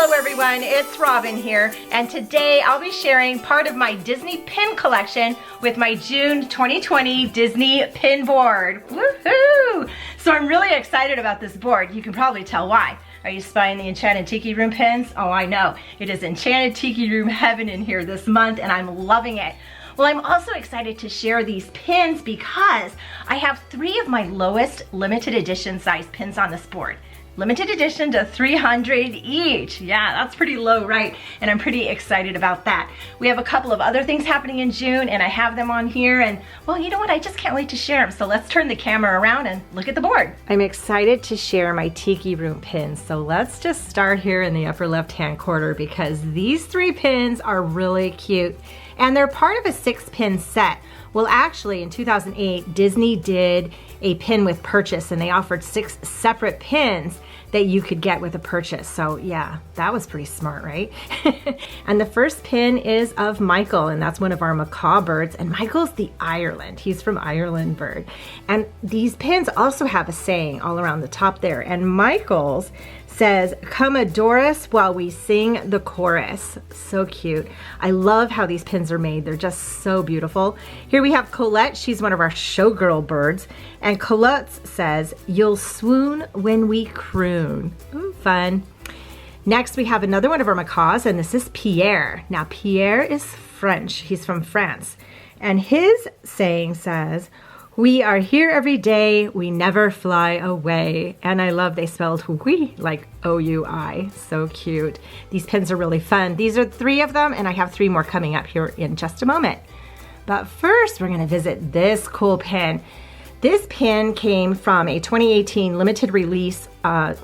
Hello everyone, it's Robin here, and today I'll be sharing part of my Disney pin collection with my June 2020 Disney pin board. Woohoo! So I'm really excited about this board. You can probably tell why. Are you spying the Enchanted Tiki Room pins? Oh, I know. It is Enchanted Tiki Room heaven in here this month, and I'm loving it. Well, I'm also excited to share these pins because I have 3 of my lowest limited edition size pins on this board. Limited edition to 300 each. Yeah, that's pretty low, right? And I'm pretty excited about that. We have a couple of other things happening in June and I have them on here, and well, you know what? I just can't wait to share them. So let's turn the camera around and look at the board. I'm excited to share my Tiki Room pins. So let's just start here in the upper left-hand corner because these 3 pins are really cute and they're part of a 6-pin set. Well, actually in 2008, Disney did a pin with purchase and they offered 6 separate pins that you could get with a purchase. So yeah, that was pretty smart, right? And the first pin is of Michael, and that's one of our macaw birds. And Michael's the Ireland. He's from Ireland bird. And these pins also have a saying all around the top there. And Michael's says, "Come adore us while we sing the chorus." So cute. I love how these pins are made. They're just so beautiful. Here we have Colette. She's one of our showgirl birds. And Colette says, "You'll swoon when we croon." Ooh, fun. Next, we have another one of our macaws, and this is Pierre. Now, Pierre is French. He's from France. And his saying says, "We are here every day, we never fly away." And I love they spelled oui like O-U-I. So cute. These pins are really fun. These are 3 of them, and I have 3 more coming up here in just a moment. But first, we're gonna visit this cool pin. This pin came from a 2018 limited release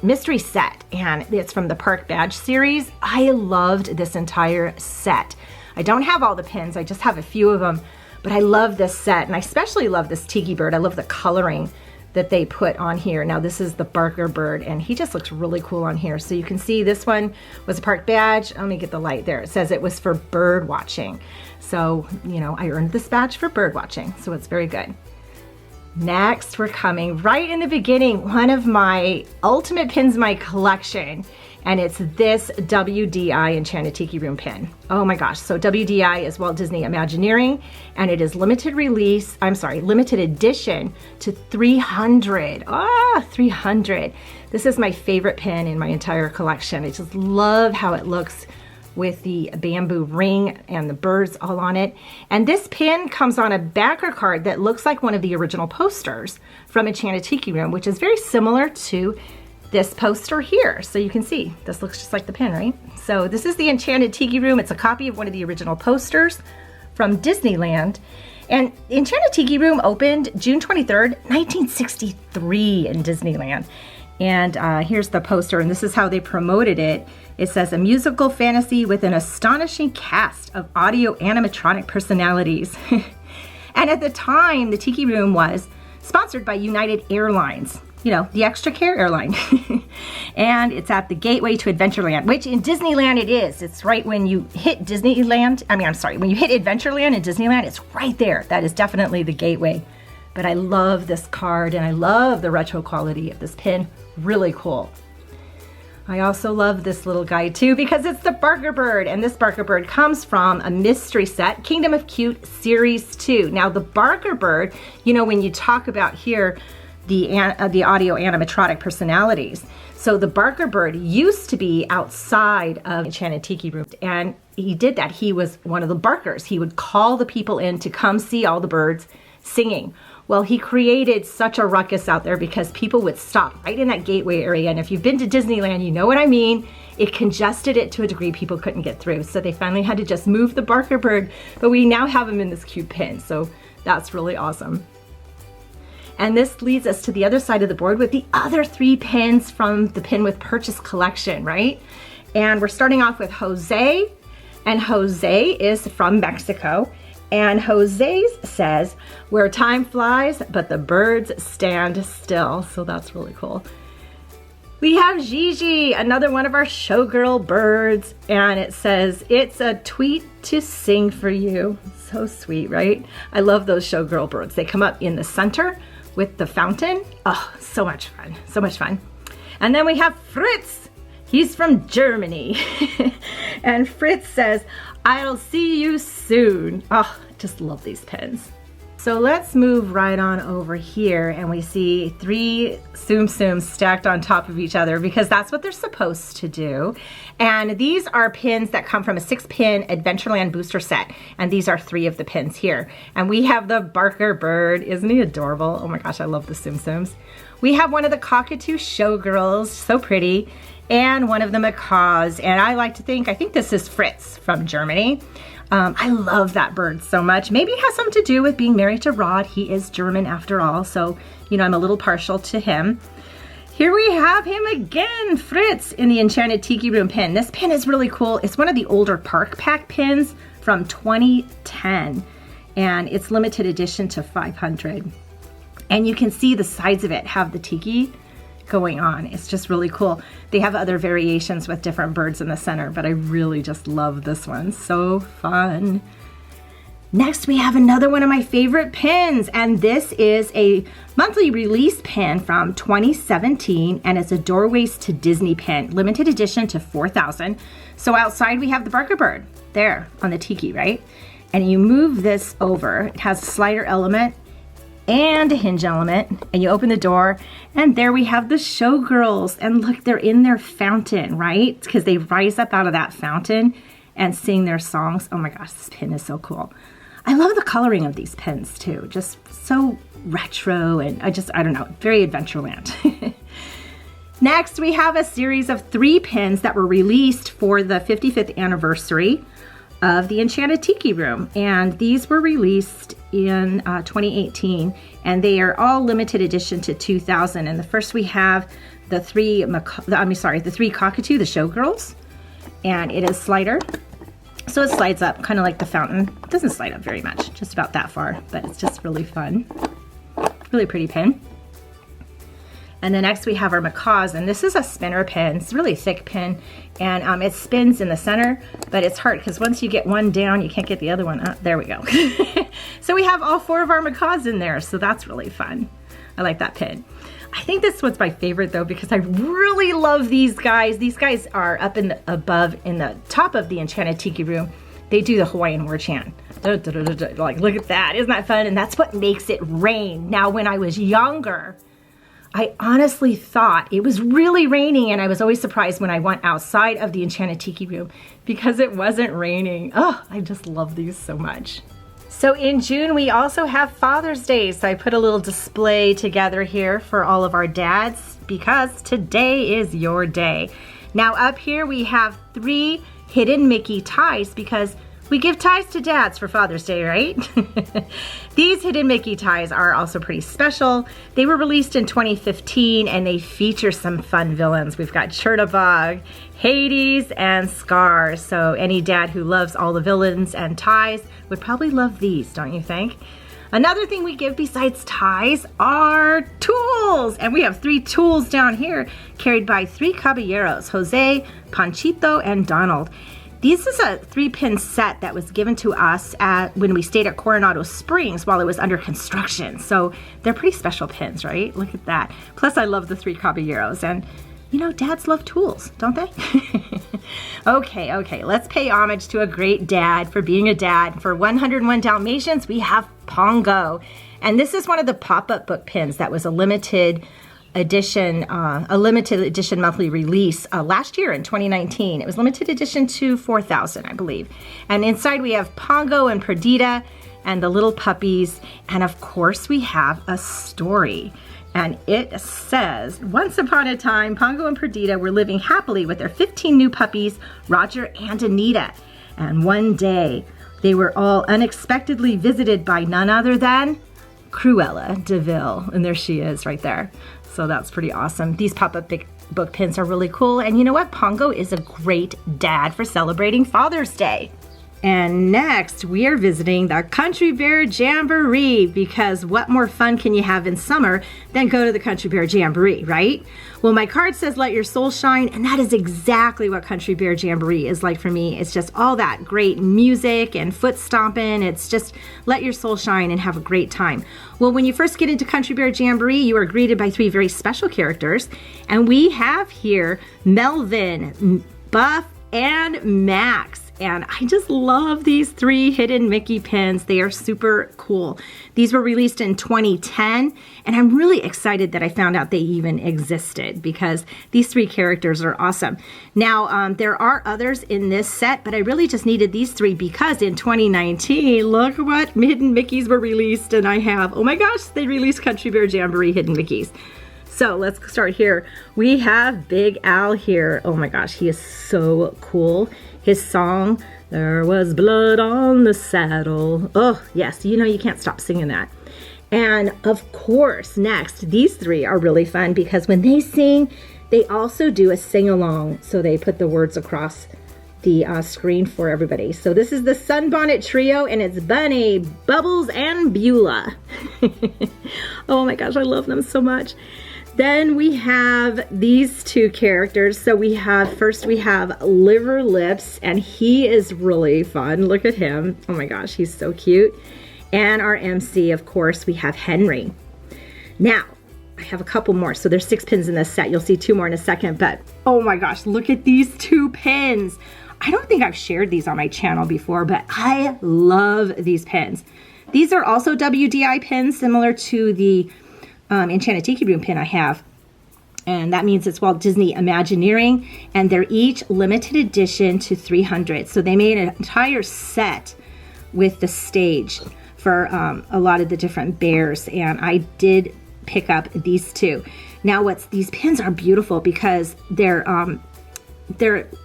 mystery set, and it's from the Park Badge series. I loved this entire set. I don't have all the pins, I just have a few of them. But I love this set, and I especially love this tiki bird. I love the coloring that they put on here. Now this is the Barker bird, and he just looks really cool on here. So you can see this one was a Park Badge. Let me get the light there. It says it was for bird watching. So, you know, I earned this badge for bird watching, so it's very good. Next, we're coming right in the beginning, one of my ultimate pins in my collection, and it's this WDI Enchanted Tiki Room pin. Oh my gosh, so WDI is Walt Disney Imagineering, and it is limited edition to 300. 300. This is my favorite pin in my entire collection. I just love how it looks with the bamboo ring and the birds all on it. And this pin comes on a backer card that looks like one of the original posters from Enchanted Tiki Room, which is very similar to this poster here. So you can see, this looks just like the pin, right? So this is the Enchanted Tiki Room. It's a copy of one of the original posters from Disneyland. And Enchanted Tiki Room opened June 23rd, 1963 in Disneyland. And here's the poster, and this is how they promoted it. It says, "A musical fantasy with an astonishing cast of audio animatronic personalities." And at the time, the Tiki Room was sponsored by United Airlines, you know, the extra care airline. And it's at the gateway to Adventureland, which in Disneyland it is. It's right when you hit Disneyland, when you hit Adventureland in Disneyland, it's right there. That is definitely the gateway. But I love this card, and I love the retro quality of this pin. Really cool. I also love this little guy too because it's the Barker bird, and this Barker bird comes from a mystery set, Kingdom of Cute Series 2. Now the Barker bird, you know, when you talk about here the audio animatronic personalities, so the Barker bird used to be outside of Enchanted Tiki Room, and he did that. He was one of the barkers. He would call the people in to come see all the birds singing. Well, he created such a ruckus out there because people would stop right in that gateway area. And if you've been to Disneyland, you know what I mean. It congested it to a degree people couldn't get through. So they finally had to just move the Barker bird, but we now have him in this cute pin. So that's really awesome. And this leads us to the other side of the board with the other 3 pins from the Pin with Purchase collection, right? And we're starting off with Jose, and Jose is from Mexico. And Jose's says, "Where time flies, but the birds stand still." So that's really cool. We have Gigi, another one of our showgirl birds, and it says, "It's a tweet to sing for you." So sweet, right? I love those showgirl birds. They come up in the center with the fountain. Oh, so much fun, so much fun. And then we have Fritz. He's from Germany. And Fritz says, I'll see you soon. Oh, I just love these pins. So let's move right on over here, and we see 3 Tsum Tsums stacked on top of each other because that's what they're supposed to do. And these are pins that come from a 6-pin Adventureland booster set. And these are 3 of the pins here. And we have the Barker bird. Isn't he adorable? Oh my gosh, I love the Tsum Tsums. We have one of the cockatoo showgirls, so pretty, and one of the macaws. And I like to think, I think this is Fritz from Germany. I love that bird so much. Maybe it has something to do with being married to Rod. He is German after all, so, you know, I'm a little partial to him. Here we have him again, Fritz, in the Enchanted Tiki Room pin. This pin is really cool. It's one of the older Park Pack pins from 2010, and it's limited edition to 500. And you can see the sides of it have the tiki going on. It's just really cool. They have other variations with different birds in the center, but I really just love this one. So fun. Next, we have another one of my favorite pins, and this is a monthly release pin from 2017, and it's a Doorways to Disney pin, limited edition to 4,000. So outside we have the Barker bird there on the tiki, right? And you move this over. It has a slider element and a hinge element, and you open the door, and there we have the showgirls, and look, they're in their fountain, right? Because they rise up out of that fountain and sing their songs. Oh my gosh, this pin is so cool. I love the coloring of these pins too, just so retro, and I don't know, very Adventureland. Next, we have a series of 3 pins that were released for the 55th anniversary of the Enchanted Tiki Room, and these were released in 2018, and they are all limited edition to 2,000. And the first we have the 3 cockatoo, the showgirls, and it is slider, so it slides up kind of like the fountain. It doesn't slide up very much, just about that far, but it's just really fun. Really pretty pin. And then next we have our macaws, and this is a spinner pin. It's a really thick pin, and it spins in the center, but it's hard because once you get one down, you can't get the other one up. There we go. So we have all 4 of our macaws in there, so that's really fun. I like that pin. I think this one's my favorite though because I really love these guys. These guys are up in the top of the Enchanted Tiki Room. They do the Hawaiian war chant. Like, look at that. Isn't that fun? And that's what makes it rain. Now, when I was younger, I honestly thought it was really raining, and I was always surprised when I went outside of the Enchanted Tiki Room because it wasn't raining. Oh, I just love these so much. So in June, we also have Father's Day. So I put a little display together here for all of our dads because today is your day. Now up here we have 3 hidden Mickey ties because we give ties to dads for Father's Day, right? These hidden Mickey ties are also pretty special. They were released in 2015, and they feature some fun villains. We've got Chernabog, Hades, and Scar. So any dad who loves all the villains and ties would probably love these, don't you think? Another thing we give besides ties are tools. And we have 3 tools down here carried by 3 caballeros, Jose, Panchito, and Donald. This is a 3-pin set that was given to us when we stayed at Coronado Springs while it was under construction. So they're pretty special pins, right? Look at that. Plus I love the 3 caballeros, and you know, dads love tools, don't they? Okay, let's pay homage to a great dad for being a dad. For 101 Dalmatians, we have Pongo. And this is one of the pop-up book pins that was a limited edition monthly release last year in 2019. It was limited edition to 4,000, I believe. And inside we have Pongo and Perdita and the little puppies. And of course we have a story. And it says, once upon a time, Pongo and Perdita were living happily with their 15 new puppies, Roger and Anita. And one day, they were all unexpectedly visited by none other than Cruella de Vil. And there she is right there. So that's pretty awesome. These pop-up book pins are really cool. And you know what? Pongo is a great dad for celebrating Father's Day. And next, we are visiting the Country Bear Jamboree, because what more fun can you have in summer than go to the Country Bear Jamboree, right? Well, my card says let your soul shine, and that is exactly what Country Bear Jamboree is like for me. It's just all that great music and foot stomping. It's just let your soul shine and have a great time. Well, when you first get into Country Bear Jamboree, you are greeted by 3 very special characters, and we have here Melvin, Buff, and Max. And I just love these 3 hidden Mickey pins. They are super cool. These were released in 2010, and I'm really excited that I found out they even existed, because these 3 characters are awesome. Now, there are others in this set, but I really just needed these 3 because in 2019, look what hidden Mickeys were released, and I have, oh my gosh, they released Country Bear Jamboree hidden Mickeys. So let's start here. We have Big Al here. Oh my gosh, he is so cool. His song, "There Was Blood on the Saddle." Oh yes, you know you can't stop singing that. And of course, next, these 3 are really fun because when they sing, they also do a sing-along. So they put the words across the screen for everybody. So this is the Sunbonnet Trio, and it's Bunny, Bubbles, and Beulah. Oh my gosh, I love them so much. Then we have these 2 characters. So first we have Liver Lips, and he is really fun. Look at him. Oh my gosh, he's so cute. And our MC, of course, we have Henry. Now, I have a couple more. So there's 6 pins in this set. You'll see 2 more in a second, but oh my gosh, look at these 2 pins. I don't think I've shared these on my channel before, but I love these pins. These are also WDI pins, similar to the Enchanted Tiki Room pin I have, and that means it's Walt Disney Imagineering, and they're each limited edition to 300. So they made an entire set with the stage for a lot of the different bears, and I did pick up these 2. Now these pins are beautiful because they're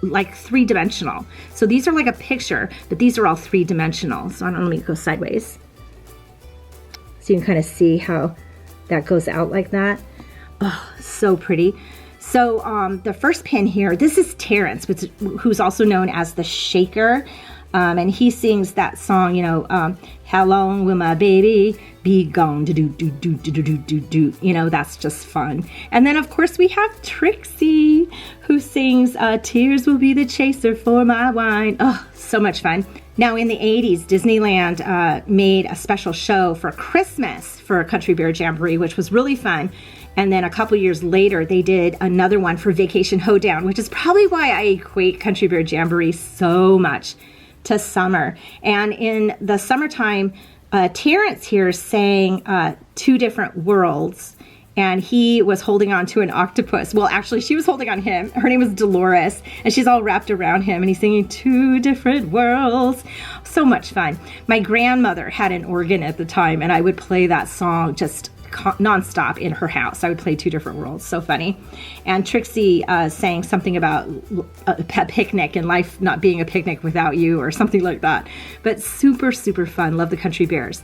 like 3-dimensional. So these are like a picture, but these are all 3-dimensional. So I don't know, let me go sideways so you can kind of see how that goes out like that. Oh, so pretty. So the first pin here, this is Terrence, who's also known as the Shaker. And he sings that song, you know, how long will my baby be gone? Do, do, do, do, do, do, do, do. You know, that's just fun. And then, of course, we have Trixie, who sings, tears will be the chaser for my wine. Oh, so much fun. Now, in the 80s, Disneyland made a special show for Christmas for Country Bear Jamboree, which was really fun. And then a couple years later, they did another one for Vacation Hoedown, which is probably why I equate Country Bear Jamboree so much to summer. And in the summertime, Terrence here sang 2 different worlds, and he was holding on to an octopus. Well, actually, she was holding on him. Her name was Dolores, and she's all wrapped around him, and he's singing 2 different worlds. So much fun. My grandmother had an organ at the time, and I would play that song just nonstop in her house. I would play 2 different worlds. So funny. And Trixie sang something about a picnic and life not being a picnic without you, or something like that. But super, super fun. Love the Country Bears.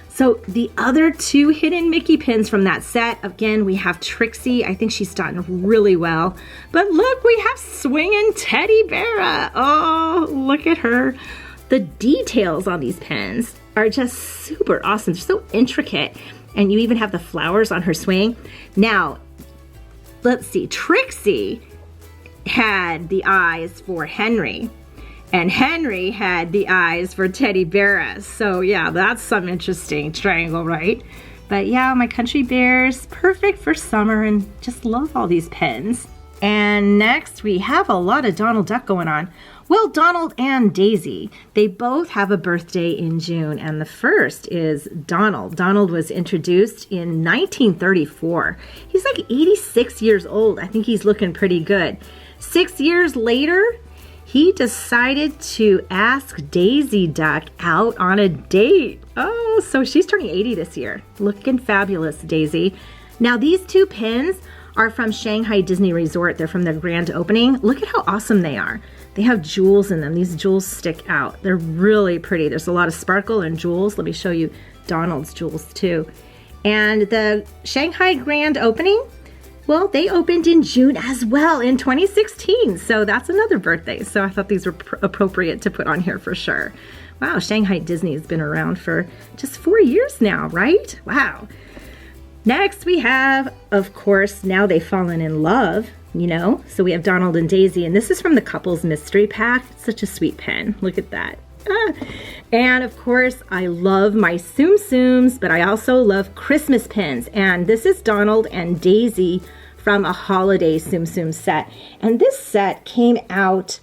So the other 2 hidden Mickey pins from that set, again, we have Trixie. I think she's done really well. But look, we have Swingin' Teddy Bear. Oh, look at her. The details on these pins are just super awesome. They're so intricate. And you even have the flowers on her swing. Now, let's see. Trixie had the eyes for Henry, and Henry had the eyes for Teddy Bear. So yeah, that's some interesting triangle, right? But yeah, my Country Bears, perfect for summer, and just love all these pins. And next we have a lot of Donald Duck going on. Well, Donald and Daisy, they both have a birthday in June, and the first is Donald. Donald was introduced in 1934. He's like 86 years old. I think he's looking pretty good. 6 years later, he decided to ask Daisy Duck out on a date. Oh, so she's turning 80 this year. Looking fabulous, Daisy. Now, these 2 pins are from Shanghai Disney Resort. They're from their grand opening. Look at how awesome they are. They have jewels in them. These jewels stick out. They're really pretty. There's a lot of sparkle and jewels. Let me show you Donald's jewels too. And the Shanghai grand opening, Well, they opened in June as well in 2016, so that's another birthday. So I thought these were appropriate to put on here for sure. Wow, Shanghai Disney has been around for just 4 years now, right? Wow. Next we have, of course, Now They've Fallen in Love, you know? So we have Donald and Daisy, and this is from the Couples Mystery Pack. It's such a sweet pin. Look at that. And of course, I love my Tsum Tsums, but I also love Christmas pins. And this is Donald and Daisy from a holiday Tsum Tsum set. And this set came out,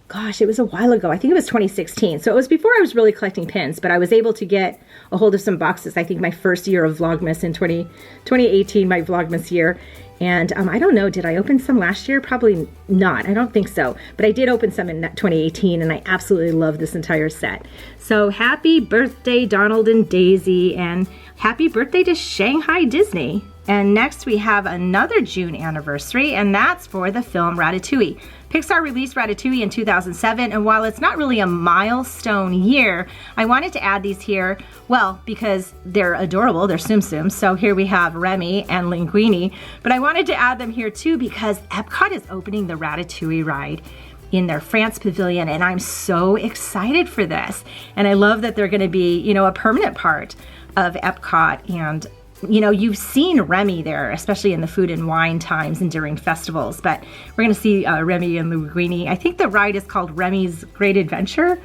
gosh, it was a while ago. I think it was 2016. So it was before I was really collecting pins, but I was able to get a hold of some boxes. I think my first year of Vlogmas in 2018, my Vlogmas year. And I don't know, did I open some last year? Probably not, I don't think so. But I did open some in 2018 and I absolutely love this entire set. So happy birthday, Donald and Daisy, and happy birthday to Shanghai Disney. And next we have another June anniversary, and that's for the film Ratatouille. Pixar released Ratatouille in 2007, and while it's not really a milestone year, I wanted to add these here, well, because they're adorable, they're Tsum Tsums. So here we have Remy and Linguini, but I wanted to add them here too because Epcot is opening the Ratatouille ride in their France pavilion, and I'm so excited for this. And I love that they're gonna be, you know, a permanent part of Epcot. And you know, you've seen Remy there, especially in the food and wine times and during festivals, but we're gonna see Remy and Linguini. I think the ride is called Remy's Great Adventure,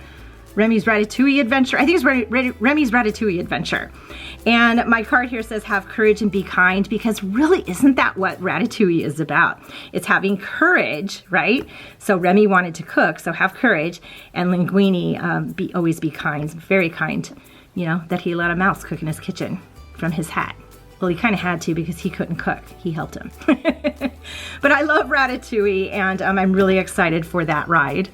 Remy's Ratatouille Adventure. I think it's Remy's Ratatouille Adventure. And my card here says, have courage and be kind, because really isn't that what Ratatouille is about? It's having courage, right? So Remy wanted to cook, so have courage, and Linguini, always be kind, very kind, you know, that he let a mouse cook in his kitchen from his hat. Well, he kind of had to because he couldn't cook. He helped him. But I love Ratatouille, and I'm really excited for that ride.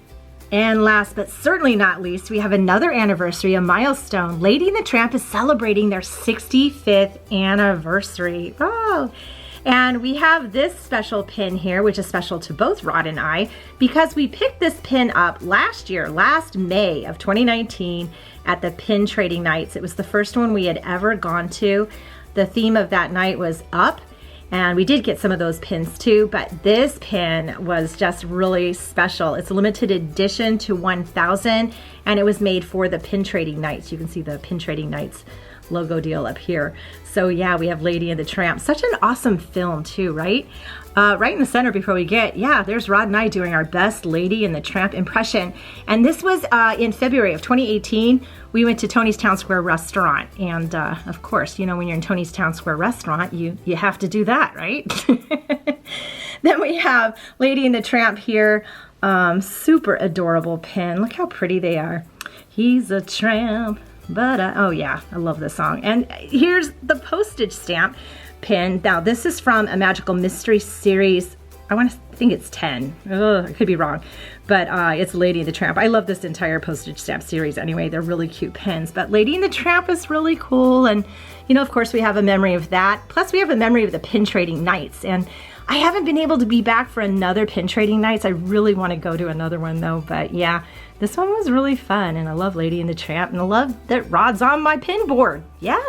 And last but certainly not least, we have another anniversary, a milestone. Lady and the Tramp is celebrating their 65th anniversary. Oh! And we have this special pin here, which is special to both Rod and I, because we picked this pin up last year, last May of 2019 at the Pin Trading Nights. It was the first one we had ever gone to. The theme of that night was up, and we did get some of those pins too, but this pin was just really special. It's a limited edition to 1,000, and it was made for the Pin Trading Nights. You can see the Pin Trading Nights logo deal up here. So yeah, we have Lady and the Tramp. Such an awesome film too, right? Right in the center before we get, yeah, there's Rod and I doing our best Lady and the Tramp impression. And this was in February of 2018. We went to Tony's Town Square restaurant. And of course, you know, when you're in Tony's Town Square restaurant, you have to do that, right? Then we have Lady and the Tramp here. Super adorable pin. Look how pretty they are. He's a tramp. But, oh yeah, I love this song. And here's the postage stamp pin. Now, this is from a Magical Mystery Series. I think it's 10. Ugh, I could be wrong. But it's Lady and the Tramp. I love this entire postage stamp series anyway. They're really cute pins. But Lady and the Tramp is really cool. And, you know, of course, we have a memory of that. Plus, we have a memory of the Pin Trading Nights. And I haven't been able to be back for another Pin Trading Nights. I really want to go to another one, though. But, yeah. This one was really fun, and I love Lady and the Tramp, and I love that Rod's on my pin board. Yeah.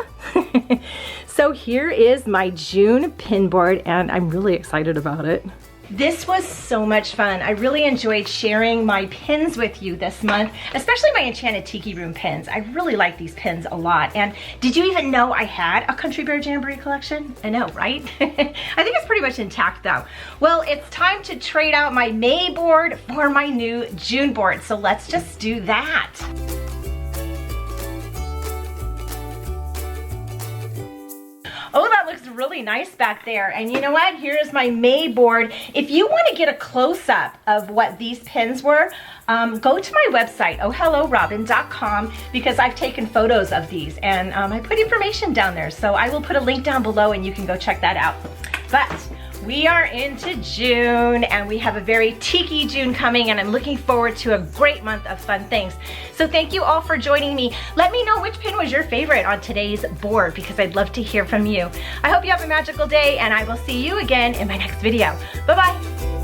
So here is my June pin board, and I'm really excited about it. This was so much fun. I really enjoyed sharing my pins with you this month, especially my Enchanted Tiki Room pins. I really like these pins a lot. And did you even know I had a Country Bear Jamboree collection? I know, right? I think it's pretty much intact though. Well, it's time to trade out my May board for my new June board. So let's just do that. Oh, that looks really nice back there. And you know what? Here's my May board. If you want to get a close-up of what these pins were, go to my website, ohelloRobin.com, because I've taken photos of these and I put information down there. So I will put a link down below and you can go check that out. But we are into June and we have a very tiki June coming, and I'm looking forward to a great month of fun things. So thank you all for joining me. Let me know which pin was your favorite on today's board, because I'd love to hear from you. I hope you have a magical day, and I will see you again in my next video. Bye-bye.